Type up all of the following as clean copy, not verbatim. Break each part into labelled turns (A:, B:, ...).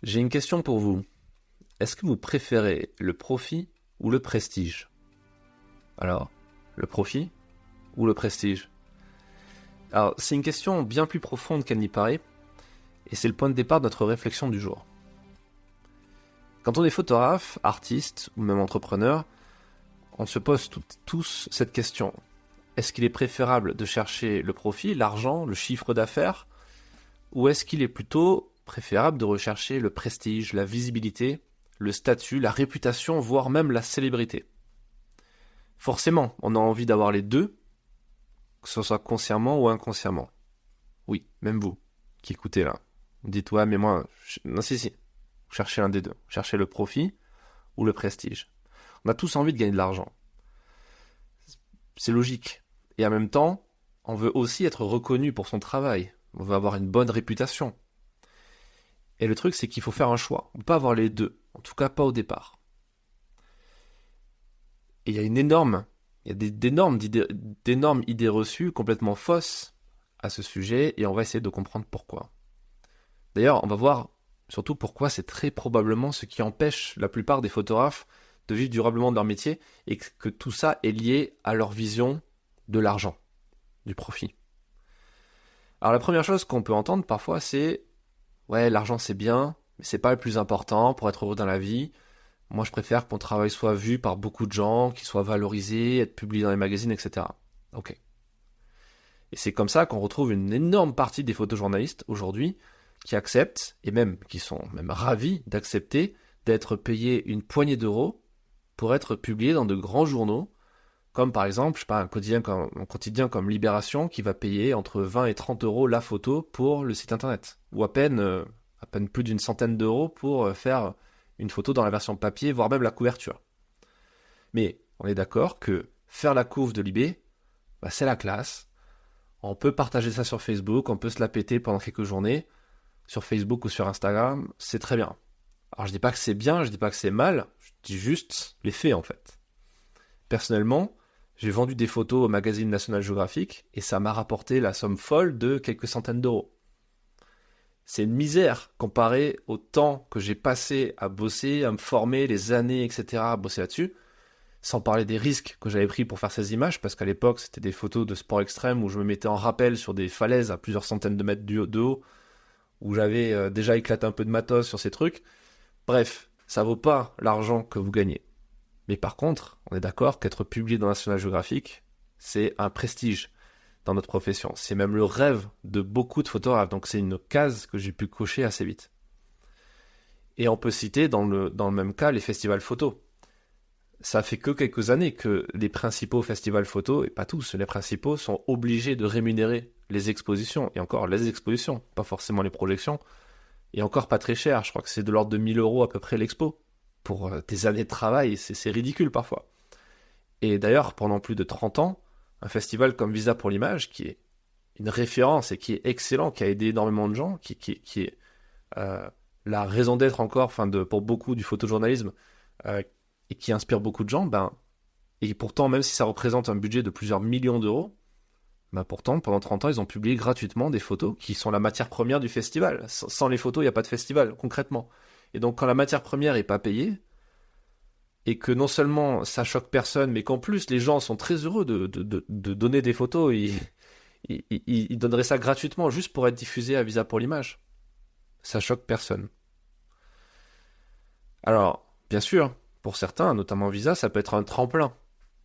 A: J'ai une question pour vous. Est-ce que vous préférez le profit ou le prestige? Alors, le profit ou le prestige? Alors, c'est une question bien plus profonde qu'elle n'y paraît, et c'est le point de départ de notre réflexion du jour. Quand on est photographe, artiste ou même entrepreneur, on se pose tous cette question. Est-ce qu'il est préférable de chercher le profit, l'argent, le chiffre d'affaires, ou est-ce qu'il est plutôt préférable de rechercher le prestige, la visibilité, le statut, la réputation, voire même la célébrité? Forcément, on a envie d'avoir les deux, que ce soit consciemment ou inconsciemment. Oui, même vous, qui écoutez là. Vous dites, ouais, mais moi, non, si. Cherchez l'un des deux. Cherchez le profit ou le prestige. On a tous envie de gagner de l'argent. C'est logique. Et en même temps, on veut aussi être reconnu pour son travail. On veut avoir une bonne réputation. Et le truc, c'est qu'il faut faire un choix. On ne peut pas avoir les deux. En tout cas, pas au départ. Et il y a d'énormes idées reçues complètement fausses à ce sujet, et on va essayer de comprendre pourquoi. D'ailleurs, on va voir surtout pourquoi c'est très probablement ce qui empêche la plupart des photographes de vivre durablement de leur métier, et que tout ça est lié à leur vision de l'argent, du profit. Alors la première chose qu'on peut entendre parfois, c'est « Ouais, l'argent c'est bien, mais c'est pas le plus important pour être heureux dans la vie. Moi je préfère que mon travail soit vu par beaucoup de gens, qu'il soit valorisé, être publié dans les magazines, etc. » Ok. Et c'est comme ça qu'on retrouve une énorme partie des photojournalistes aujourd'hui qui acceptent, et même qui sont même ravis d'accepter, d'être payés une poignée d'euros pour être publiés dans de grands journaux, comme par exemple, je sais pas, un quotidien comme Libération qui va payer entre 20 et 30 euros la photo pour le site internet, ou à peine plus d'une centaine d'euros pour faire une photo dans la version papier, voire même la couverture. Mais on est d'accord que faire la couve de Libé, bah, c'est la classe. On peut partager ça sur Facebook, on peut se la péter pendant quelques journées, sur Facebook ou sur Instagram, c'est très bien. Alors je dis pas que c'est bien, je dis pas que c'est mal, je dis juste les faits en fait. Personnellement, j'ai vendu des photos au magazine National Geographic et ça m'a rapporté la somme folle de quelques centaines d'euros. C'est une misère comparé au temps que j'ai passé à bosser, à me former, les années, etc., à bosser là-dessus, sans parler des risques que j'avais pris pour faire ces images, parce qu'à l'époque, c'était des photos de sport extrême où je me mettais en rappel sur des falaises à plusieurs centaines de mètres de haut, où j'avais déjà éclaté un peu de matos sur ces trucs. Bref, ça vaut pas l'argent que vous gagnez. Mais par contre, on est d'accord qu'être publié dans National Geographic, c'est un prestige dans notre profession. C'est même le rêve de beaucoup de photographes. Donc c'est une case que j'ai pu cocher assez vite. Et on peut citer dans le même cas les festivals photos. Ça fait que quelques années que les principaux festivals photos, et pas tous, les principaux, sont obligés de rémunérer les expositions. Et encore, les expositions, pas forcément les projections. Et encore pas très cher, je crois que c'est de l'ordre de 1000 euros à peu près l'expo. Pour des années de travail, c'est ridicule parfois. Et d'ailleurs, pendant plus de 30 ans, un festival comme Visa pour l'image, qui est une référence et qui est excellent, qui a aidé énormément de gens, qui est la raison d'être encore, pour beaucoup du photojournalisme, et qui inspire beaucoup de gens, et pourtant, même si ça représente un budget de plusieurs millions d'euros, pourtant, pendant 30 ans, ils ont publié gratuitement des photos qui sont la matière première du festival. Sans les photos, il n'y a pas de festival, concrètement. Et donc, quand la matière première n'est pas payée, et que non seulement ça choque personne, mais qu'en plus, les gens sont très heureux de donner des photos, ils donneraient ça gratuitement juste pour être diffusé à Visa pour l'image. Ça choque personne. Alors, bien sûr, pour certains, notamment Visa, ça peut être un tremplin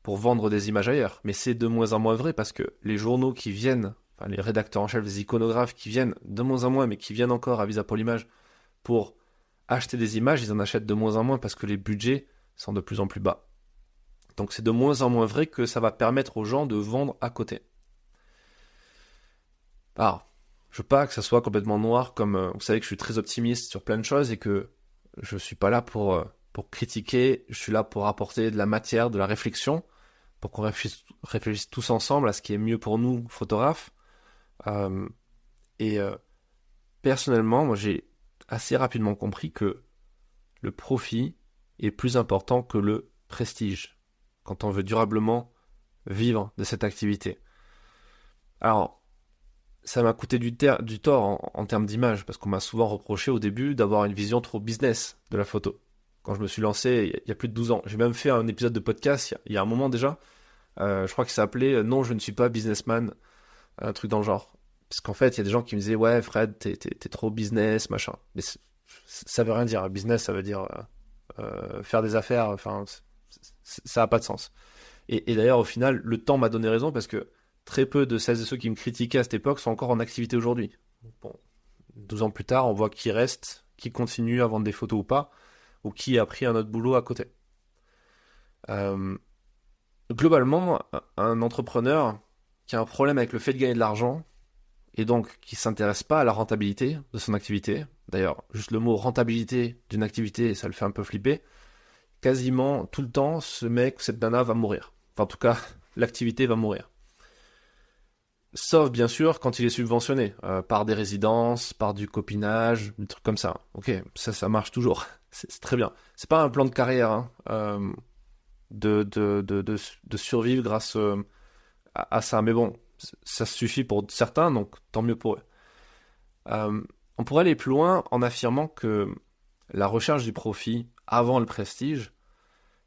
A: pour vendre des images ailleurs. Mais c'est de moins en moins vrai parce que les journaux qui viennent, les rédacteurs en chef, les iconographes qui viennent de moins en moins, mais qui viennent encore à Visa pour l'image pour acheter des images, ils en achètent de moins en moins parce que les budgets sont de plus en plus bas. Donc c'est de moins en moins vrai que ça va permettre aux gens de vendre à côté. Alors, je veux pas que ça soit complètement noir comme vous savez que je suis très optimiste sur plein de choses et que je suis pas là pour critiquer, je suis là pour apporter de la matière, de la réflexion, pour qu'on réfléchisse tous ensemble à ce qui est mieux pour nous, photographes. Euh, et personnellement, moi j'ai assez rapidement compris que le profit est plus important que le prestige quand on veut durablement vivre de cette activité. Alors, ça m'a coûté du tort en termes d'image, parce qu'on m'a souvent reproché au début d'avoir une vision trop business de la photo. Quand je me suis lancé il y a plus de 12 ans. J'ai même fait un épisode de podcast il y a un moment déjà. Je crois qu'il s'appelait Non, je ne suis pas businessman, un truc dans le genre. Parce qu'en fait, il y a des gens qui me disaient ouais, Fred, t'es trop business, machin. Mais ça veut rien dire. Business, ça veut dire faire des affaires. Enfin, ça a pas de sens. Et d'ailleurs, au final, le temps m'a donné raison parce que très peu de celles et ceux qui me critiquaient à cette époque sont encore en activité aujourd'hui. Bon, 12 ans plus tard, on voit qui reste, qui continue à vendre des photos ou pas, ou qui a pris un autre boulot à côté. Euh, Globalement, un entrepreneur qui a un problème avec le fait de gagner de l'argent, et donc qui s'intéresse pas à la rentabilité de son activité, d'ailleurs, juste le mot rentabilité d'une activité, ça le fait un peu flipper, quasiment tout le temps, ce mec, cette nana va mourir. Enfin, en tout cas, l'activité va mourir. Sauf, bien sûr, quand il est subventionné, par des résidences, par du copinage, des trucs comme ça. Ok, ça marche toujours. C'est très bien. C'est pas un plan de carrière, hein, de survivre grâce à ça. Mais bon, ça suffit pour certains, donc tant mieux pour eux. Euh, on pourrait aller plus loin en affirmant que la recherche du profit avant le prestige,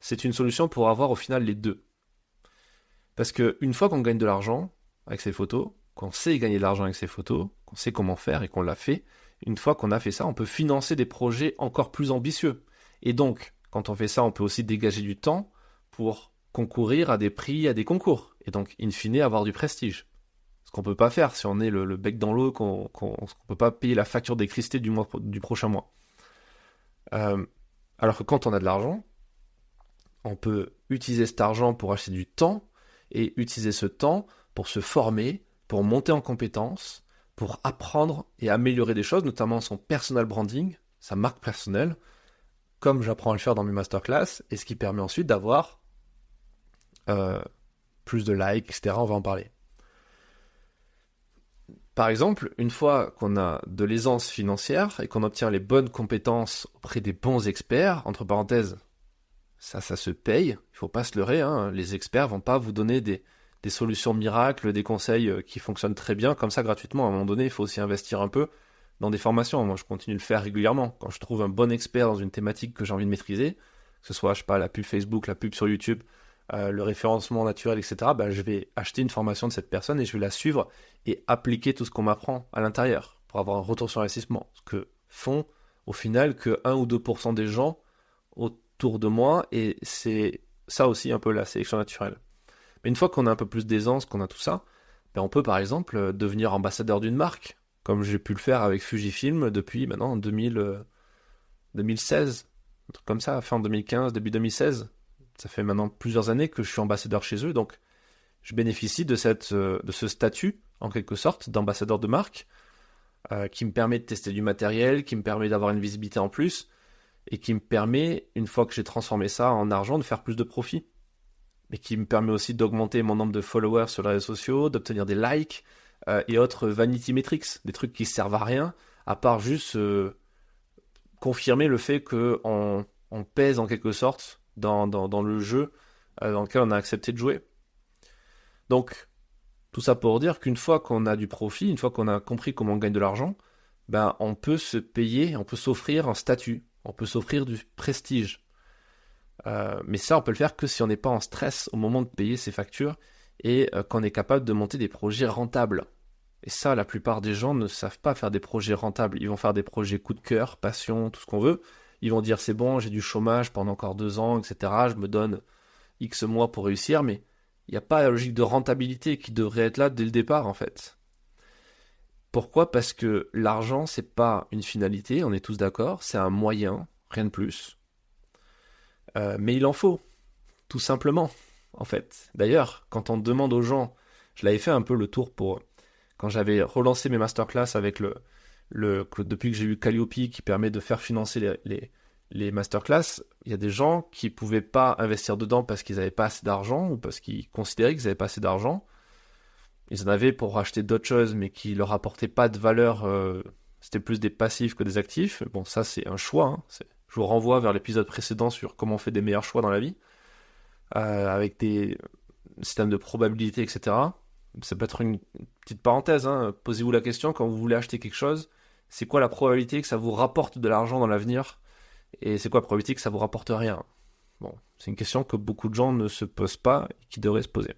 A: c'est une solution pour avoir au final les deux. Parce que une fois qu'on gagne de l'argent avec ses photos, qu'on sait gagner de l'argent avec ses photos, qu'on sait comment faire et qu'on l'a fait, une fois qu'on a fait ça, on peut financer des projets encore plus ambitieux. Et donc, quand on fait ça, on peut aussi dégager du temps pour concourir à des prix, à des concours. Et donc, in fine, avoir du prestige. Ce qu'on peut pas faire si on est le bec dans l'eau, qu'on peut pas payer la facture d'électricité du prochain mois. Euh, alors que quand on a de l'argent, on peut utiliser cet argent pour acheter du temps et utiliser ce temps pour se former, pour monter en compétences, pour apprendre et améliorer des choses, notamment son personal branding, sa marque personnelle, comme j'apprends à le faire dans mes masterclass, et ce qui permet ensuite d'avoir euh, plus de likes, etc. On va en parler. Par exemple, une fois qu'on a de l'aisance financière et qu'on obtient les bonnes compétences auprès des bons experts, entre parenthèses, ça se paye, il faut pas se leurrer, hein. Les experts vont pas vous donner des solutions miracles, des conseils qui fonctionnent très bien comme ça gratuitement. À un moment donné, il faut aussi investir un peu dans des formations. Moi, je continue de le faire régulièrement. Quand je trouve un bon expert dans une thématique que j'ai envie de maîtriser, que ce soit, je sais pas, la pub Facebook, la pub sur YouTube, le référencement naturel, etc., ben, je vais acheter une formation de cette personne et je vais la suivre et appliquer tout ce qu'on m'apprend à l'intérieur pour avoir un retour sur investissement. Ce que font au final que 1 ou 2% des gens autour de moi, et c'est ça aussi un peu la sélection naturelle. Mais une fois qu'on a un peu plus d'aisance, qu'on a tout ça, ben on peut par exemple devenir ambassadeur d'une marque, comme j'ai pu le faire avec Fujifilm depuis maintenant 2016, un truc comme ça, fin 2015, début 2016. Ça fait maintenant plusieurs années que je suis ambassadeur chez eux, donc je bénéficie de ce statut, en quelque sorte, d'ambassadeur de marque, qui me permet de tester du matériel, qui me permet d'avoir une visibilité en plus, et qui me permet, une fois que j'ai transformé ça en argent, de faire plus de profit. Mais qui me permet aussi d'augmenter mon nombre de followers sur les réseaux sociaux, d'obtenir des likes et autres vanity metrics, des trucs qui servent à rien, à part juste confirmer le fait qu'on on pèse en quelque sorte dans le jeu dans lequel on a accepté de jouer. Donc, tout ça pour dire qu'une fois qu'on a du profit, une fois qu'on a compris comment on gagne de l'argent, ben, on peut se payer, on peut s'offrir un statut, on peut s'offrir du prestige. Mais ça, on peut le faire que si on n'est pas en stress au moment de payer ses factures et qu'on est capable de monter des projets rentables. Et ça, la plupart des gens ne savent pas faire des projets rentables. Ils vont faire des projets coup de cœur, passion, tout ce qu'on veut. Ils vont dire c'est bon, j'ai du chômage pendant encore 2 ans, etc. Je me donne X mois pour réussir, mais il n'y a pas la logique de rentabilité qui devrait être là dès le départ, en fait. Pourquoi? Parce que l'argent, c'est pas une finalité, on est tous d'accord, c'est un moyen, rien de plus. Mais il en faut, tout simplement, en fait. D'ailleurs, quand on demande aux gens, je l'avais fait un peu le tour pour quand j'avais relancé mes masterclass avec depuis que j'ai eu Calliope qui permet de faire financer les masterclass, il y a des gens qui pouvaient pas investir dedans parce qu'ils n'avaient pas assez d'argent ou parce qu'ils considéraient qu'ils n'avaient pas assez d'argent. Ils en avaient pour racheter d'autres choses, mais qui leur apportaient pas de valeur. C'était plus des passifs que des actifs. Bon, ça c'est un choix, hein. Je vous renvoie vers l'épisode précédent sur comment on fait des meilleurs choix dans la vie, avec des systèmes de probabilité, etc. ça peut être une petite parenthèse, hein. Posez-vous la question quand vous voulez acheter quelque chose, c'est quoi la probabilité que ça vous rapporte de l'argent dans l'avenir et c'est quoi la probabilité que ça vous rapporte rien? Bon, c'est une question que beaucoup de gens ne se posent pas et qui devraient se poser.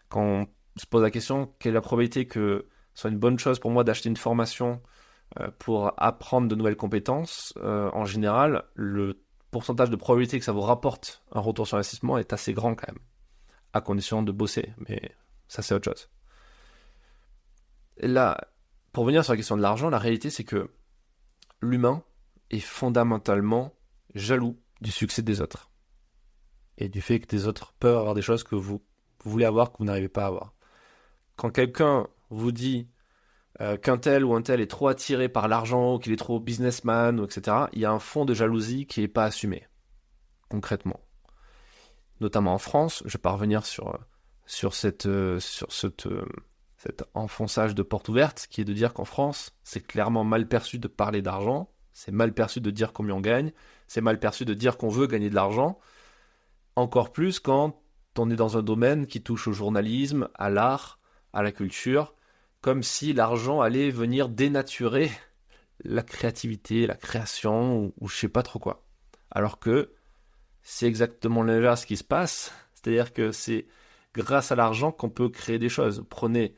A: Quand on se pose la question, quelle est la probabilité que ce soit une bonne chose pour moi d'acheter une formation pour apprendre de nouvelles compétences, en général, le pourcentage de probabilité que ça vous rapporte un retour sur investissement est assez grand quand même, à condition de bosser, mais ça c'est autre chose. Et là, pour revenir sur la question de l'argent, la réalité c'est que l'humain est fondamentalement jaloux du succès des autres et du fait que des autres peuvent avoir des choses que vous voulez avoir que vous n'arrivez pas à avoir. Quand quelqu'un vous dit qu'un tel ou un tel est trop attiré par l'argent, ou qu'il est trop businessman, ou etc., il y a un fond de jalousie qui n'est pas assumé, concrètement. Notamment en France, je vais pas revenir sur cet enfonçage de porte ouverte, qui est de dire qu'en France, c'est clairement mal perçu de parler d'argent, c'est mal perçu de dire combien on gagne, c'est mal perçu de dire qu'on veut gagner de l'argent, encore plus quand on est dans un domaine qui touche au journalisme, à l'art, à la culture, comme si l'argent allait venir dénaturer la créativité, la création, ou je sais pas trop quoi. Alors que c'est exactement l'inverse qui se passe, c'est-à-dire que c'est grâce à l'argent qu'on peut créer des choses. Prenez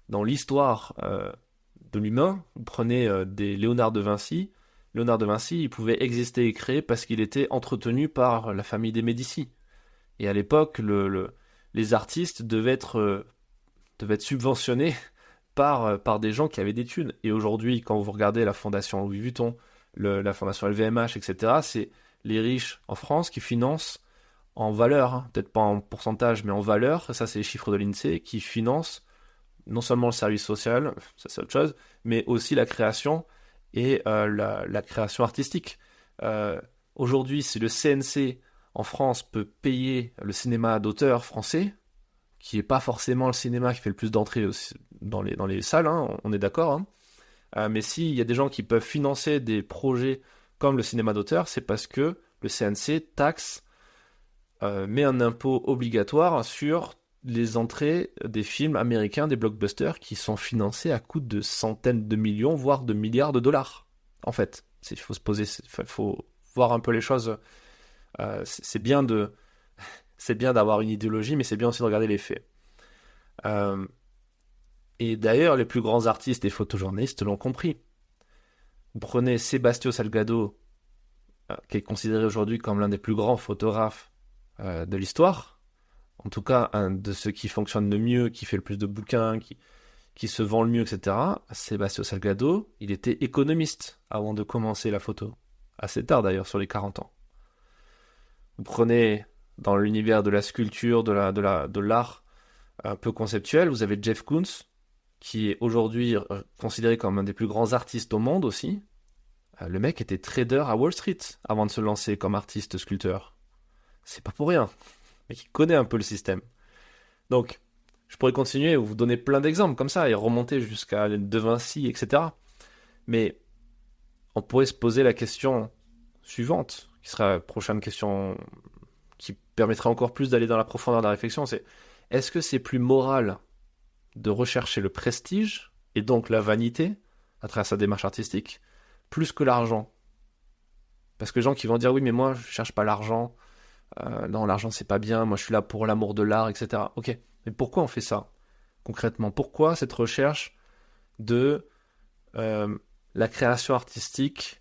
A: dans l'histoire de l'humain, prenez des Léonard de Vinci. Léonard de Vinci, il pouvait exister et créer parce qu'il était entretenu par la famille des Médicis. Et à l'époque, les artistes devaient être subventionnés par des gens qui avaient des thunes. Et aujourd'hui, quand vous regardez la fondation Louis Vuitton, la fondation LVMH, etc., c'est les riches en France qui financent en valeur, hein, peut-être pas en pourcentage, mais en valeur, ça c'est les chiffres de l'INSEE, qui financent non seulement le service social, ça c'est autre chose, mais aussi la création et la création artistique. Euh, Aujourd'hui, si le CNC en France peut payer le cinéma d'auteur français, qui n'est pas forcément le cinéma qui fait le plus d'entrées dans les salles, hein, on est d'accord, hein. Mais s'il y a des gens qui peuvent financer des projets comme le cinéma d'auteur, c'est parce que le CNC taxe, met un impôt obligatoire sur les entrées des films américains, des blockbusters, qui sont financés à coût de centaines de millions, voire de milliards de dollars. En fait, il faut se poser, faut voir un peu les choses. C'est bien c'est bien d'avoir une idéologie, mais c'est bien aussi de regarder les faits. Euh, et d'ailleurs, les plus grands artistes et photojournalistes l'ont compris. Vous prenez Sebastião Salgado, qui est considéré aujourd'hui comme l'un des plus grands photographes de l'histoire, en tout cas un de ceux qui fonctionne le mieux, qui fait le plus de bouquins, qui se vend le mieux, etc. Sebastião Salgado, il était économiste avant de commencer la photo. Assez tard d'ailleurs, sur les 40 ans. Vous prenez dans l'univers de la sculpture, de l'art un peu conceptuel, vous avez Jeff Koons, qui est aujourd'hui considéré comme un des plus grands artistes au monde aussi. Le mec était trader à Wall Street avant de se lancer comme artiste sculpteur. C'est pas pour rien, mais qui connaît un peu le système. Donc, je pourrais continuer et vous donner plein d'exemples comme ça et remonter jusqu'à De Vinci, etc. Mais on pourrait se poser la question suivante, qui sera la prochaine question qui permettra encore plus d'aller dans la profondeur de la réflexion, c'est est-ce que c'est plus moral de rechercher le prestige et donc la vanité à travers sa démarche artistique plus que l'argent? Parce que les gens qui vont dire oui mais moi je cherche pas l'argent, non l'argent c'est pas bien, moi je suis là pour l'amour de l'art, etc. Ok, mais pourquoi on fait ça concrètement? Pourquoi cette recherche de la création artistique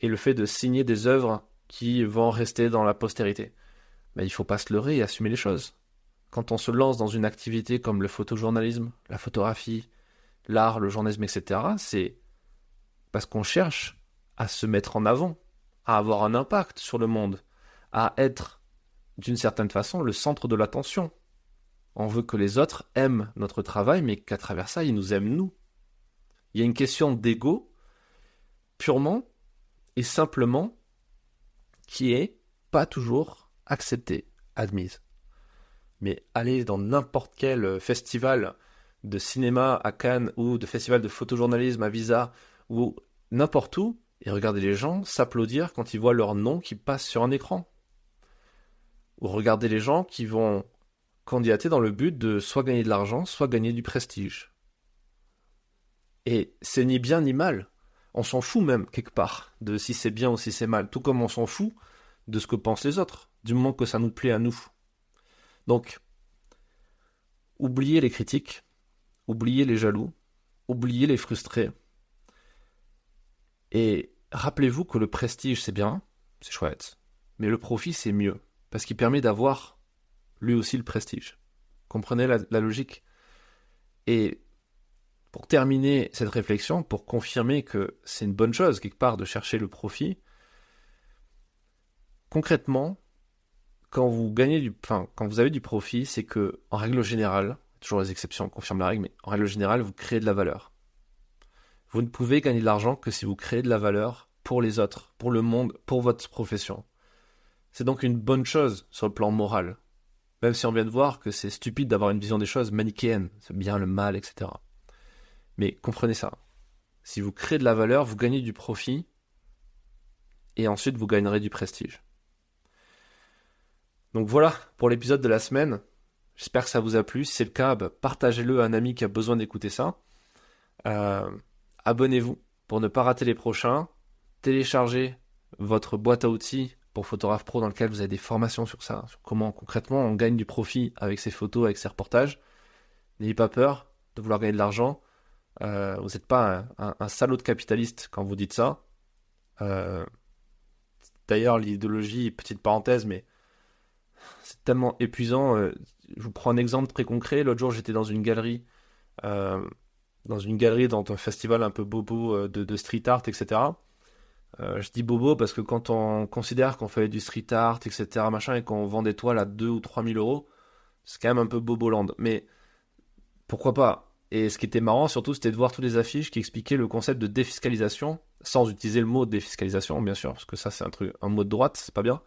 A: et le fait de signer des œuvres qui vont rester dans la postérité? Ben, il faut pas se leurrer et assumer les choses. Quand on se lance dans une activité comme le photojournalisme, la photographie, l'art, le journalisme, etc., c'est parce qu'on cherche à se mettre en avant, à avoir un impact sur le monde, à être, d'une certaine façon, le centre de l'attention. On veut que les autres aiment notre travail, mais qu'à travers ça, ils nous aiment nous. Il y a une question d'ego, purement et simplement, qui est pas toujours acceptée, admise. Mais aller dans n'importe quel festival de cinéma à Cannes ou de festival de photojournalisme à Visa ou n'importe où et regarder les gens s'applaudir quand ils voient leur nom qui passe sur un écran. Ou regarder les gens qui vont candidater dans le but de soit gagner de l'argent, soit gagner du prestige. Et c'est ni bien ni mal. On s'en fout même, quelque part, de si c'est bien ou si c'est mal. Tout comme on s'en fout de ce que pensent les autres, du moment que ça nous plaît à nous. Donc, oubliez les critiques, oubliez les jaloux, oubliez les frustrés. Et rappelez-vous que le prestige, c'est bien, c'est chouette. Mais le profit, c'est mieux. Parce qu'il permet d'avoir, lui aussi, le prestige. Comprenez la logique? Et pour terminer cette réflexion, pour confirmer que c'est une bonne chose, quelque part, de chercher le profit, concrètement, quand vous avez du profit, c'est que, en règle générale, toujours les exceptions confirment la règle, mais en règle générale, vous créez de la valeur. Vous ne pouvez gagner de l'argent que si vous créez de la valeur pour les autres, pour le monde, pour votre profession. C'est donc une bonne chose sur le plan moral. Même si on vient de voir que c'est stupide d'avoir une vision des choses manichéenne, c'est bien, le mal, etc. Mais comprenez ça. Si vous créez de la valeur, vous gagnez du profit, et ensuite vous gagnerez du prestige. Donc voilà pour l'épisode de la semaine. J'espère que ça vous a plu. Si c'est le cas, partagez-le à un ami qui a besoin d'écouter ça. Abonnez-vous pour ne pas rater les prochains. Téléchargez votre boîte à outils pour Photographe Pro dans lequel vous avez des formations sur ça, sur comment concrètement on gagne du profit avec ses photos, avec ses reportages. N'ayez pas peur de vouloir gagner de l'argent. Vous n'êtes pas un salaud de capitaliste quand vous dites ça. D'ailleurs, l'idéologie, petite parenthèse, mais c'est tellement épuisant. Je vous prends un exemple très concret. L'autre jour, j'étais dans une galerie, dans un festival un peu bobo de street art, etc. Je dis bobo parce que quand on considère qu'on fait du street art, etc., machin, et qu'on vend des toiles à 2 ou 3 000 euros, c'est quand même un peu boboland. Mais pourquoi pas? Et ce qui était marrant surtout, c'était de voir toutes les affiches qui expliquaient le concept de défiscalisation, sans utiliser le mot défiscalisation, bien sûr, parce que ça, c'est un mot de droite, c'est pas bien.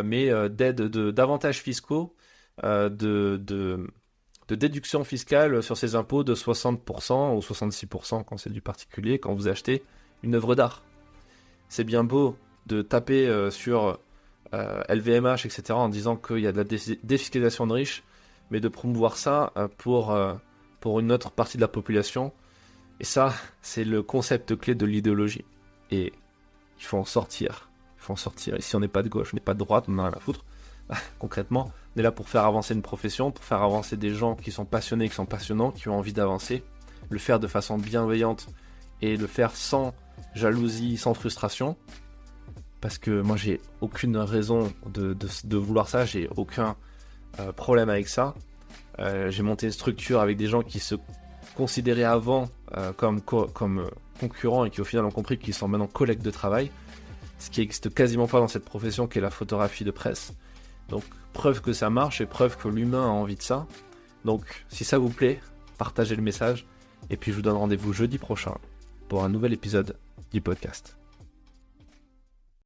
A: Mais d'aide, d'avantages fiscaux, de déduction fiscale sur ces impôts de 60% ou 66% quand c'est du particulier, quand vous achetez une œuvre d'art. C'est bien beau de taper sur LVMH, etc., en disant qu'il y a de la défiscalisation de riches, mais de promouvoir ça pour une autre partie de la population. Et ça, c'est le concept clé de l'idéologie. Et il faut en sortir. Ici, on n'est pas de gauche, on n'est pas de droite, on n'en a rien à foutre. Concrètement, on est là pour faire avancer une profession, pour faire avancer des gens qui sont passionnés, qui sont passionnants, qui ont envie d'avancer, le faire de façon bienveillante et le faire sans jalousie, sans frustration. Parce que moi, j'ai aucune raison de vouloir ça, j'ai aucun problème avec ça. J'ai monté une structure avec des gens qui se considéraient avant comme concurrents et qui au final ont compris qu'ils sont maintenant collègues de travail. Ce qui n'existe quasiment pas dans cette profession qui est la photographie de presse. Donc preuve que ça marche et preuve que l'humain a envie de ça. Donc si ça vous plaît, partagez le message et puis je vous donne rendez-vous jeudi prochain pour un nouvel épisode du podcast.